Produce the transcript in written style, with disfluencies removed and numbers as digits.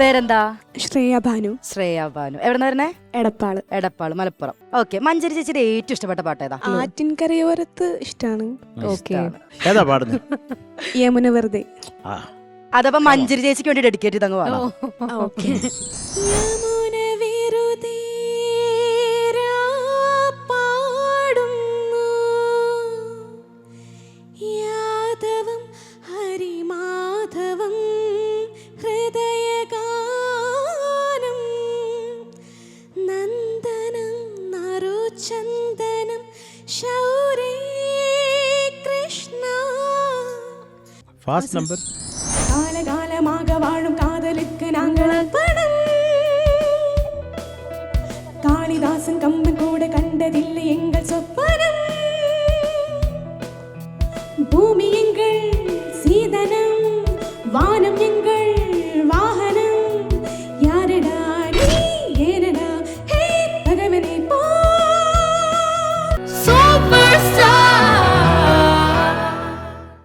പേരെന്താ? ശ്രേയ ഭാനു. ശ്രേയ ഭാനു. എവിടെ വരണേ? എടപ്പാള്. എടപ്പാള്, മലപ്പുറം. ഓക്കെ. മഞ്ചരി ചേച്ചിയുടെ ഏറ്റവും ഇഷ്ടപ്പെട്ട പാട്ട് ഏതാ? ആറ്റിൻകരയോരത്ത് ഇഷ്ടാണ്. ഏതാ പാടുന്നത്? യമുന വെറുതെ. അതപ്പോ മഞ്ചരി ചേച്ചിക്ക് വേണ്ടി ഡെഡിക്കേറ്റ് ചെയ്തങ്ങ് പാടാം. ഓക്കെ. ചന്ദനം ശൗരേ കൃഷ്ണ. Fast number. കാലകാലமாக வாழும் காதலுக்கு நாங்கள் அர்ப்பணம். காளிதாசன் கம்பன் கூட கண்டதில்லை எங்கள் சொப்பனம். பூமியை